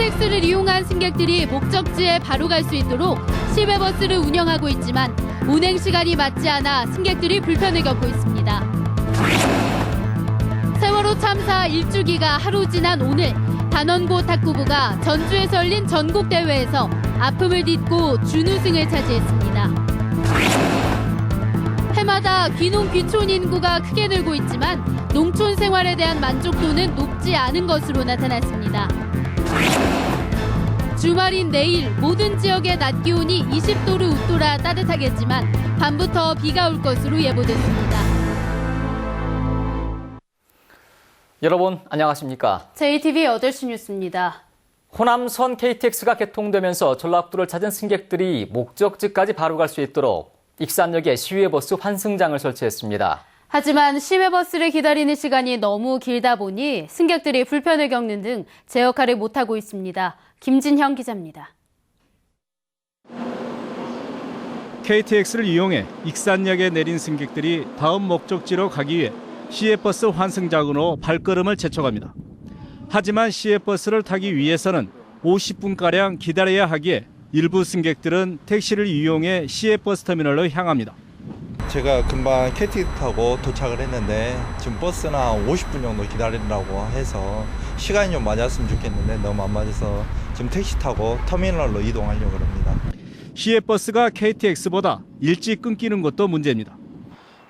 KTX를 이용한 승객들이 목적지에 바로 갈 수 있도록 시외버스를 운영하고 있지만 운행 시간이 맞지 않아 승객들이 불편을 겪고 있습니다. 세월호 참사 1주기가 하루 지난 오늘 단원고 탁구부가 전주에서 열린 전국대회에서 아픔을 딛고 준우승을 차지했습니다. 해마다 귀농 귀촌 인구가 크게 늘고 있지만 농촌 생활에 대한 만족도는 높지 않은 것으로 나타났습니다. 주말인 내일 모든 지역의 낮 기온이 20도를 웃돌아 따뜻하겠지만 밤부터 비가 올 것으로 예보됐습니다. 여러분 안녕하십니까? JTBC 8시 뉴스입니다. 호남선 KTX가 개통되면서 전라북도를 찾은 승객들이 목적지까지 바로 갈 수 있도록 익산역에 시외버스 환승장을 설치했습니다. 하지만 시외버스를 기다리는 시간이 너무 길다 보니 승객들이 불편을 겪는 등 제 역할을 못하고 있습니다. 김진형 기자입니다. KTX를 이용해 익산역에 내린 승객들이 다음 목적지로 가기 위해 시외버스 환승장으로 발걸음을 재촉합니다. 하지만 시외버스를 타기 위해서는 50분가량 기다려야 하기에 일부 승객들은 택시를 이용해 시외버스 터미널로 향합니다. 제가 금방 KTX 타고 도착을 했는데 지금 버스는 50분 정도 기다리라고 해서 시간이 좀 맞았으면 좋겠는데 너무 안 맞아서 지금 택시 타고 터미널로 이동하려고 합니다. 시외버스가 KTX보다 일찍 끊기는 것도 문제입니다.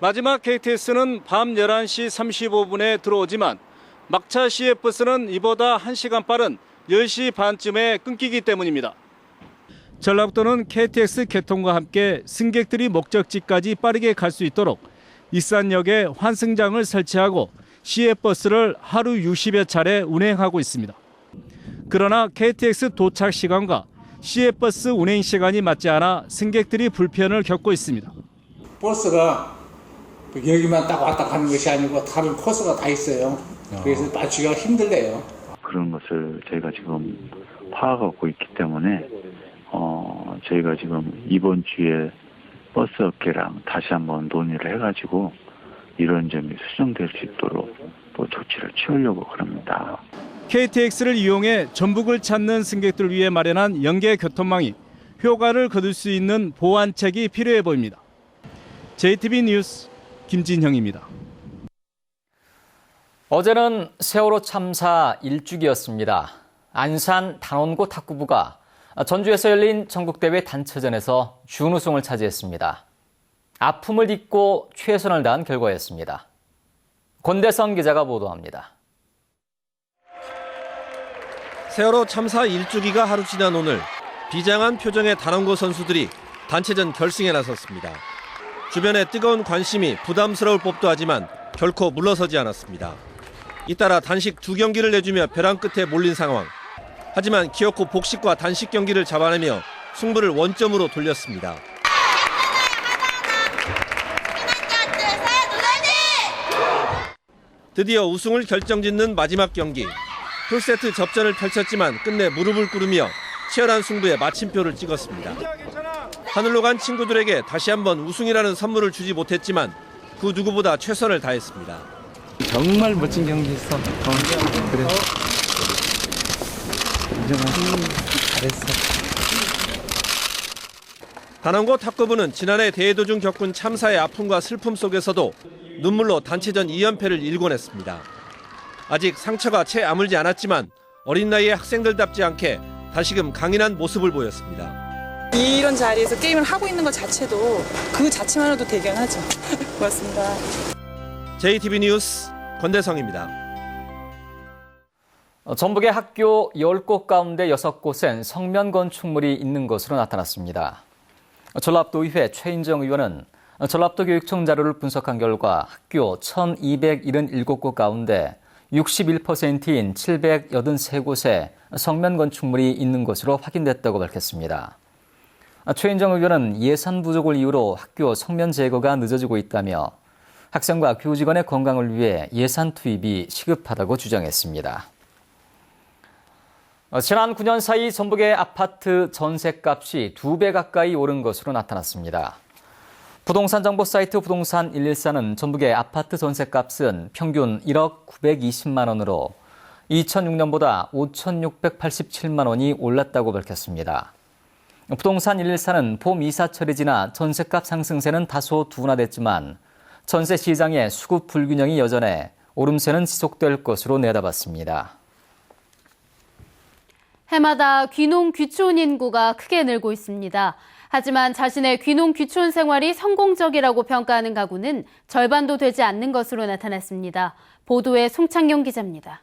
마지막 KTX는 밤 11시 35분에 들어오지만 막차 시외버스는 이보다 1시간 빠른 10시 반쯤에 끊기기 때문입니다. 전라북도는 KTX 개통과 함께 승객들이 목적지까지 빠르게 갈 수 있도록 익산역에 환승장을 설치하고 시외버스를 하루 60여 차례 운행하고 있습니다. 그러나 KTX 도착 시간과 시외버스 운행 시간이 맞지 않아 승객들이 불편을 겪고 있습니다. 버스가 여기만 딱 왔다 가는 것이 아니고 다른 코스가 다 있어요. 그래서 맞추기가 힘들대요. 그런 것을 저희가 지금 파악하고 있기 때문에 저희가 지금 이번 주에 버스 업계랑 다시 한번 논의를 해가지고 이런 점이 수정될 수 있도록 또 조치를 취하려고 그럽니다. KTX를 이용해 전북을 찾는 승객들을 위해 마련한 연계 교통망이 효과를 거둘 수 있는 보완책이 필요해 보입니다. JTBC 뉴스 김진형입니다. 어제는 세월호 참사 1주기였습니다. 안산 단원고 탁구부가 전주에서 열린 전국대회 단체전에서 준우승을 차지했습니다. 아픔을 딛고 최선을 다한 결과였습니다. 권대성 기자가 보도합니다. 세월호 참사 1주기가 하루 지난 오늘 비장한 표정의 단원고 선수들이 단체전 결승에 나섰습니다. 주변의 뜨거운 관심이 부담스러울 법도 하지만 결코 물러서지 않았습니다. 잇따라 단식 2경기를 내주며 벼랑 끝에 몰린 상황. 하지만 기어코 복식과 단식 경기를 잡아내며 승부를 원점으로 돌렸습니다. 드디어 우승을 결정짓는 마지막 경기. 풀세트 접전을 펼쳤지만 끝내 무릎을 꿇으며 치열한 승부에 마침표를 찍었습니다. 하늘로 간 친구들에게 다시 한번 우승이라는 선물을 주지 못했지만 그 누구보다 최선을 다했습니다. 정말 멋진 경기했어. 그래. 잘했어. 단원고 탁구부는 지난해 대회도중 겪은 참사의 아픔과 슬픔 속에서도 눈물로 단체전 2연패를 일궈냈습니다. 아직 상처가 채 아물지 않았지만 어린 나이의 학생들답지 않게 다시금 강인한 모습을 보였습니다. 이런 자리에서 게임을 하고 있는 것 자체도 그 자체만으로도 대견하죠. 고맙습니다. JTBC 뉴스 권대성입니다. 전북의 학교 10곳 가운데 6곳엔 성면 건축물이 있는 것으로 나타났습니다. 전라북도의회 최인정 의원은 전라북도 교육청 자료를 분석한 결과 학교 1,277곳 가운데 61%인 783곳에 성면 건축물이 있는 것으로 확인됐다고 밝혔습니다. 최인정 의원은 예산 부족을 이유로 학교 성면 제거가 늦어지고 있다며 학생과 교직원의 건강을 위해 예산 투입이 시급하다고 주장했습니다. 지난 9년 사이 전북의 아파트 전셋값이 2배 가까이 오른 것으로 나타났습니다. 부동산 정보 사이트 부동산 114는 전북의 아파트 전셋값은 평균 1억 920만 원으로 2006년보다 5,687만 원이 올랐다고 밝혔습니다. 부동산 114는 봄 이사철이 지나 전셋값 상승세는 다소 둔화됐지만 전세 시장의 수급 불균형이 여전해 오름세는 지속될 것으로 내다봤습니다. 해마다 귀농 귀촌 인구가 크게 늘고 있습니다. 하지만 자신의 귀농 귀촌 생활이 성공적이라고 평가하는 가구는 절반도 되지 않는 것으로 나타났습니다. 보도에 송창용 기자입니다.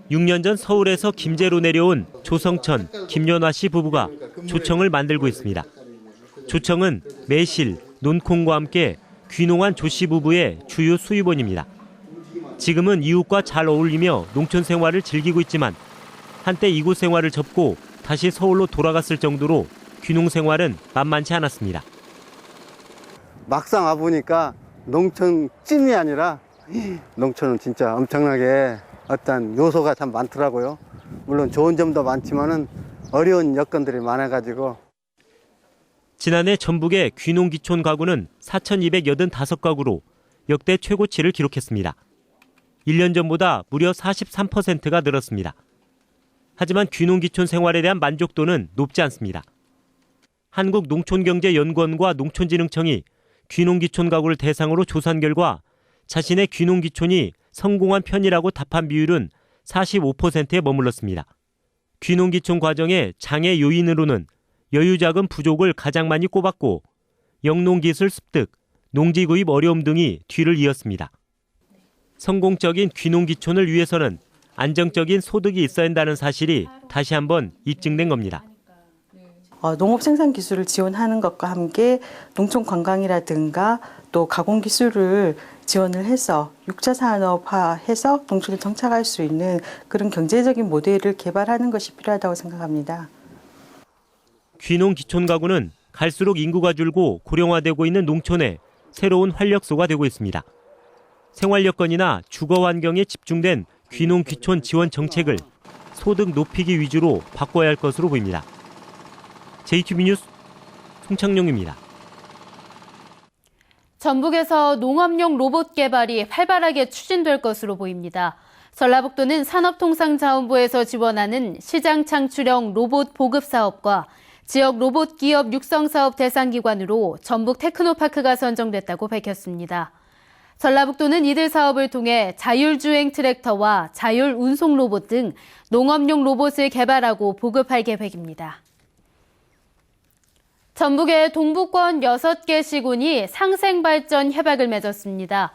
6년 전 서울에서 김제로 내려온 조성천, 김연화 씨 부부가 조청을 만들고 있습니다. 조청은 매실, 논콩과 함께 귀농한 조 씨 부부의 주요 수입원입니다. 지금은 이웃과 잘 어울리며 농촌 생활을 즐기고 있지만 한때 이곳 생활을 접고 다시 서울로 돌아갔을 정도로 귀농 생활은 만만치 않았습니다. 막상 와보니까 농촌 찐이 아니라 농촌은 진짜 엄청나게 어떤 요소가 참 많더라고요. 물론 좋은 점도 많지만은 어려운 여건들이 많아가지고. 지난해 전북의 귀농 귀촌 가구는 4,285가구로 역대 최고치를 기록했습니다. 1년 전보다 무려 43%가 늘었습니다. 하지만 귀농 귀촌 생활에 대한 만족도는 높지 않습니다. 한국농촌경제연구원과 농촌진흥청이 귀농 귀촌 가구를 대상으로 조사한 결과 자신의 귀농 귀촌이 성공한 편이라고 답한 비율은 45%에 머물렀습니다. 귀농 귀촌 과정의 장애 요인으로는 여유자금 부족을 가장 많이 꼽았고 영농기술 습득, 농지 구입 어려움 등이 뒤를 이었습니다. 성공적인 귀농 귀촌을 위해서는 안정적인 소득이 있어야 한다는 사실이 다시 한번 입증된 겁니다. 농업 생산 기술을 지원하는 것과 함께 농촌 관광이라든가 또 가공 기술을 지원을 해서 6차 산업화해서 농촌을 정착할 수 있는 그런 경제적인 모델을 개발하는 것이 필요하다고 생각합니다. 귀농 귀촌 가구는 갈수록 인구가 줄고 고령화되고 있는 농촌에 새로운 활력소가 되고 있습니다. 생활 여건이나 주거 환경에 집중된 귀농 귀촌 지원 정책을 소득 높이기 위주로 바꿔야 할 것으로 보입니다. JTBC 뉴스 송창용입니다. 전북에서 농업용 로봇 개발이 활발하게 추진될 것으로 보입니다. 전라북도는 산업통상자원부에서 지원하는 시장 창출형 로봇 보급 사업과 지역 로봇 기업 육성 사업 대상 기관으로 전북 테크노파크가 선정됐다고 밝혔습니다. 전라북도는 이들 사업을 통해 자율주행 트랙터와 자율 운송 로봇 등 농업용 로봇을 개발하고 보급할 계획입니다. 전북의 동부권 6개 시군이 상생발전 협약을 맺었습니다.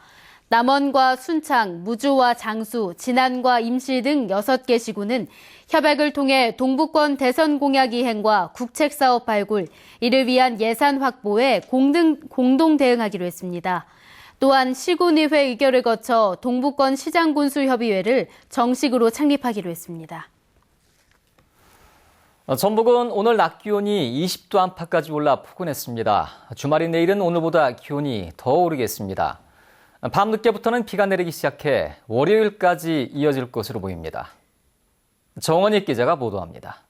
남원과 순창, 무주와 장수, 진안과 임실 등 6개 시군은 협약을 통해 동부권 대선 공약 이행과 국책사업 발굴, 이를 위한 예산 확보에 공동 대응하기로 했습니다. 또한 시군의회 의결을 거쳐 동부권 시장군수협의회를 정식으로 창립하기로 했습니다. 전북은 오늘 낮 기온이 20도 안팎까지 올라 포근했습니다. 주말인 내일은 오늘보다 기온이 더 오르겠습니다. 밤늦게부터는 비가 내리기 시작해 월요일까지 이어질 것으로 보입니다. 정원익 기자가 보도합니다.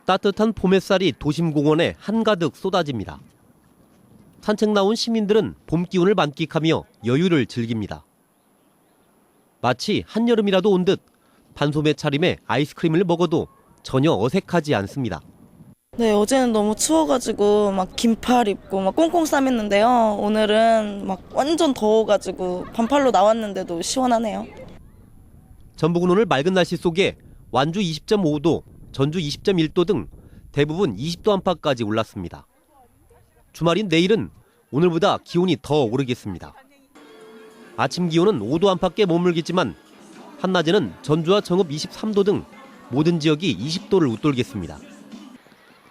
따뜻한 봄 햇살이 도심공원에 한가득 쏟아집니다. 산책 나온 시민들은 봄 기운을 만끽하며 여유를 즐깁니다. 마치 한여름이라도 온 듯 반소매 차림에 아이스크림을 먹어도 전혀 어색하지 않습니다. 네, 어제는 너무 추워가지고 막 긴팔 입고 막 꽁꽁 싸맸는데요. 오늘은 막 완전 더워가지고 반팔로 나왔는데도 시원하네요. 전북은 오늘 맑은 날씨 속에 완주 20.5도, 전주 20.1도 등 대부분 20도 안팎까지 올랐습니다. 주말인 내일은 오늘보다 기온이 더 오르겠습니다. 아침 기온은 5도 안팎에 머물겠지만 한낮에는 전주와 정읍 23도 등 모든 지역이 20도를 웃돌겠습니다.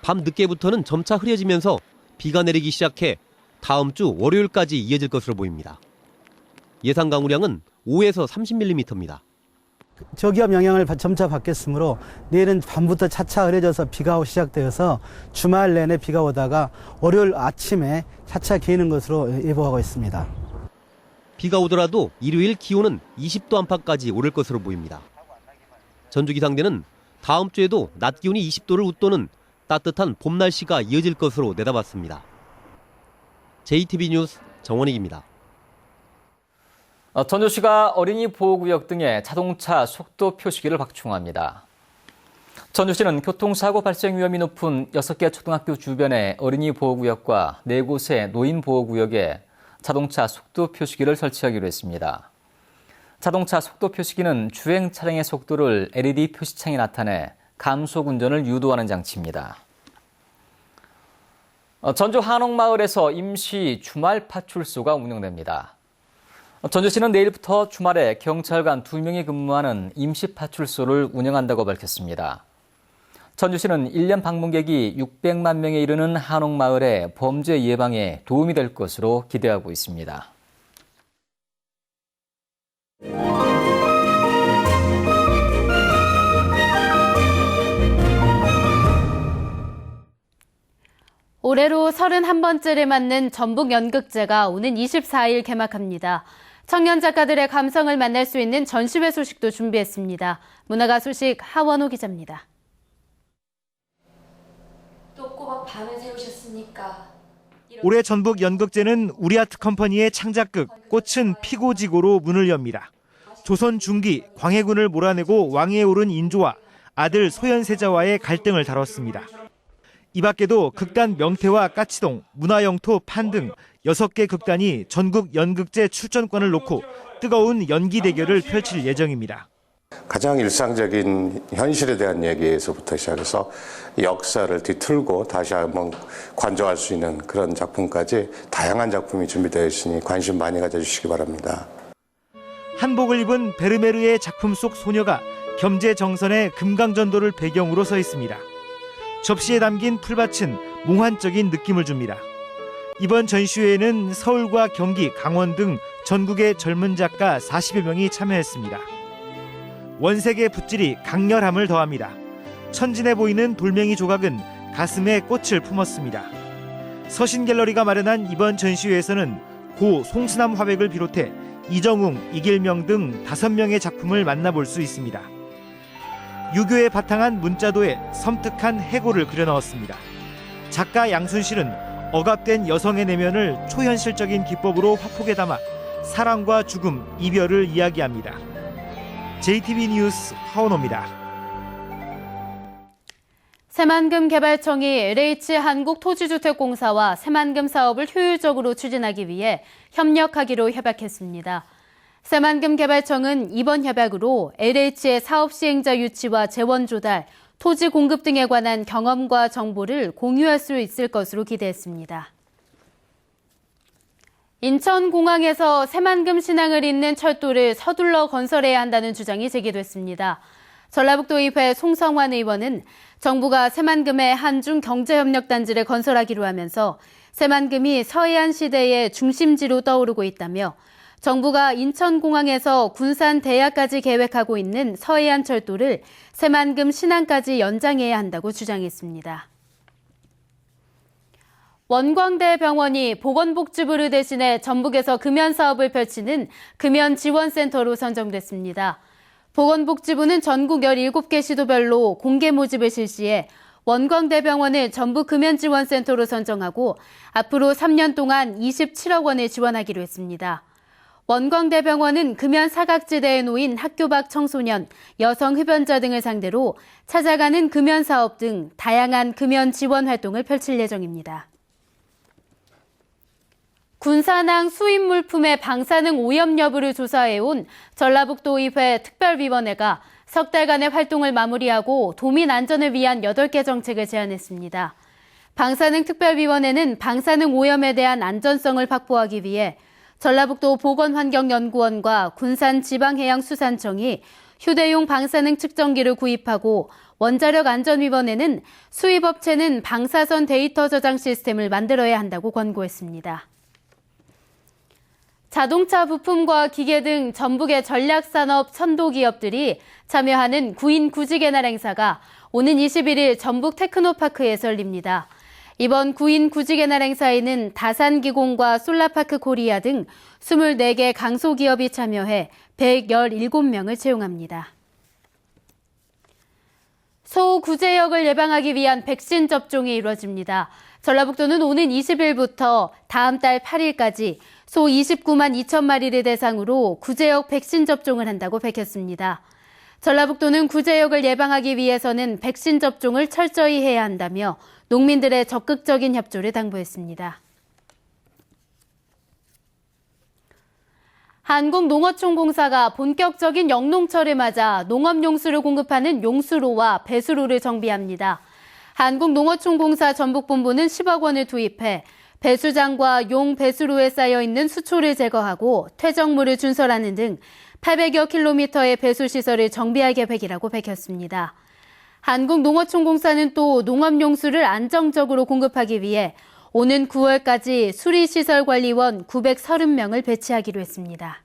밤 늦게부터는 점차 흐려지면서 비가 내리기 시작해 다음 주 월요일까지 이어질 것으로 보입니다. 예상 강우량은 5에서 30mm입니다. 저기압 영향을 점차 받겠으므로 내일은 밤부터 차차 흐려져서 비가 시작되어서 주말 내내 비가 오다가 월요일 아침에 차차 개이는 것으로 예보하고 있습니다. 비가 오더라도 일요일 기온은 20도 안팎까지 오를 것으로 보입니다. 전주기상대는 다음 주에도 낮 기온이 20도를 웃도는 따뜻한 봄 날씨가 이어질 것으로 내다봤습니다. JTBC 뉴스 정원익입니다. 전주시가 어린이 보호구역 등에 자동차 속도 표시기를 확충합니다. 전주시는 교통사고 발생 위험이 높은 6개 초등학교 주변의 어린이 보호구역과 4곳의 노인 보호구역에 자동차 속도 표시기를 설치하기로 했습니다. 자동차 속도 표시기는 주행 차량의 속도를 LED 표시창에 나타내 감속 운전을 유도하는 장치입니다. 전주 한옥마을에서 임시 주말 파출소가 운영됩니다. 전주시는 내일부터 주말에 경찰관 2명이 근무하는 임시 파출소를 운영한다고 밝혔습니다. 전주시는 1년 방문객이 600만 명에 이르는 한옥마을의 범죄 예방에 도움이 될 것으로 기대하고 있습니다. 올해로 31번째를 맞는 전북연극제가 오는 24일 개막합니다. 청년 작가들의 감성을 만날 수 있는 전시회 소식도 준비했습니다. 문화가 소식 하원호 기자입니다. 또 꼬박 밤을 새우셨습니까? 올해 전북 연극제는 우리아트 컴퍼니의 창작극 꽃은 피고 지고로 문을 엽니다. 조선 중기 광해군을 몰아내고 왕위에 오른 인조와 아들 소현세자와의 갈등을 다뤘습니다. 이 밖에도 극단 명태와 까치동, 문화영토 판 등 6개 극단이 전국 연극제 출전권을 놓고 뜨거운 연기 대결을 펼칠 예정입니다. 가장 일상적인 현실에 대한 얘기에서부터 시작해서 역사를 뒤틀고 다시 한번 관조할 수 있는 그런 작품까지 다양한 작품이 준비되어 있으니 관심 많이 가져주시기 바랍니다. 한복을 입은 베르메르의 작품 속 소녀가 겸재정선의 금강전도를 배경으로 서 있습니다. 접시에 담긴 풀밭은 몽환적인 느낌을 줍니다. 이번 전시회에는 서울과 경기, 강원 등 전국의 젊은 작가 40여 명이 참여했습니다. 원색의 붓질이 강렬함을 더합니다. 천진해 보이는 돌멩이 조각은 가슴에 꽃을 품었습니다. 서신갤러리가 마련한 이번 전시회에서는 고 송수남 화백을 비롯해 이정웅, 이길명 등 5명의 작품을 만나볼 수 있습니다. 유교에 바탕한 문자도에 섬뜩한 해고를 그려넣었습니다. 작가 양순실은 억압된 여성의 내면을 초현실적인 기법으로 화폭에 담아 사랑과 죽음, 이별을 이야기합니다. JTB 뉴스 하원호입니다. 새만금 개발청이 LH 한국토지주택공사와 새만금 사업을 효율적으로 추진하기 위해 협력하기로 협약했습니다. 새만금 개발청은 이번 협약으로 LH의 사업 시행자 유치와 재원 조달, 토지 공급 등에 관한 경험과 정보를 공유할 수 있을 것으로 기대했습니다. 인천공항에서 새만금 신항을 잇는 철도를 서둘러 건설해야 한다는 주장이 제기됐습니다. 전라북도의회 송성환 의원은 정부가 새만금의 한중 경제협력단지를 건설하기로 하면서 새만금이 서해안 시대의 중심지로 떠오르고 있다며 정부가 인천공항에서 군산대야까지 계획하고 있는 서해안 철도를 새만금 신항까지 연장해야 한다고 주장했습니다. 원광대 병원이 보건복지부를 대신해 전북에서 금연 사업을 펼치는 금연지원센터로 선정됐습니다. 보건복지부는 전국 17개 시도별로 공개 모집을 실시해 원광대병원을 전북 금연지원센터로 선정하고 앞으로 3년 동안 27억 원을 지원하기로 했습니다. 원광대병원은 금연 사각지대에 놓인 학교 밖 청소년, 여성 흡연자 등을 상대로 찾아가는 금연 사업 등 다양한 금연 지원 활동을 펼칠 예정입니다. 군산항 수입 물품의 방사능 오염 여부를 조사해온 전라북도의회 특별위원회가 석 달간의 활동을 마무리하고 도민 안전을 위한 8개 정책을 제안했습니다. 방사능 특별위원회는 방사능 오염에 대한 안전성을 확보하기 위해 전라북도 보건환경연구원과 군산지방해양수산청이 휴대용 방사능 측정기를 구입하고 원자력안전위원회는 수입업체는 방사선 데이터 저장 시스템을 만들어야 한다고 권고했습니다. 자동차 부품과 기계 등 전북의 전략산업 선도기업들이 참여하는 구인 구직의 날 행사가 오는 21일 전북 테크노파크에서 열립니다. 이번 구인 구직의 날 행사에는 다산기공과 솔라파크 코리아 등 24개 강소기업이 참여해 117명을 채용합니다. 소구제역을 예방하기 위한 백신 접종이 이루어집니다. 전라북도는 오는 20일부터 다음 달 8일까지 소 29만 2천 마리를 대상으로 구제역 백신 접종을 한다고 밝혔습니다. 전라북도는 구제역을 예방하기 위해서는 백신 접종을 철저히 해야 한다며 농민들의 적극적인 협조를 당부했습니다. 한국농어촌공사가 본격적인 영농철을 맞아 농업용수를 공급하는 용수로와 배수로를 정비합니다. 한국농어촌공사 전북본부는 10억 원을 투입해 배수장과 용 배수로에 쌓여있는 수초를 제거하고 퇴적물을 준설하는 등 800여 킬로미터의 배수시설을 정비할 계획이라고 밝혔습니다. 한국농어촌공사는 또 농업용수를 안정적으로 공급하기 위해 오는 9월까지 수리시설관리원 930명을 배치하기로 했습니다.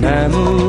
나무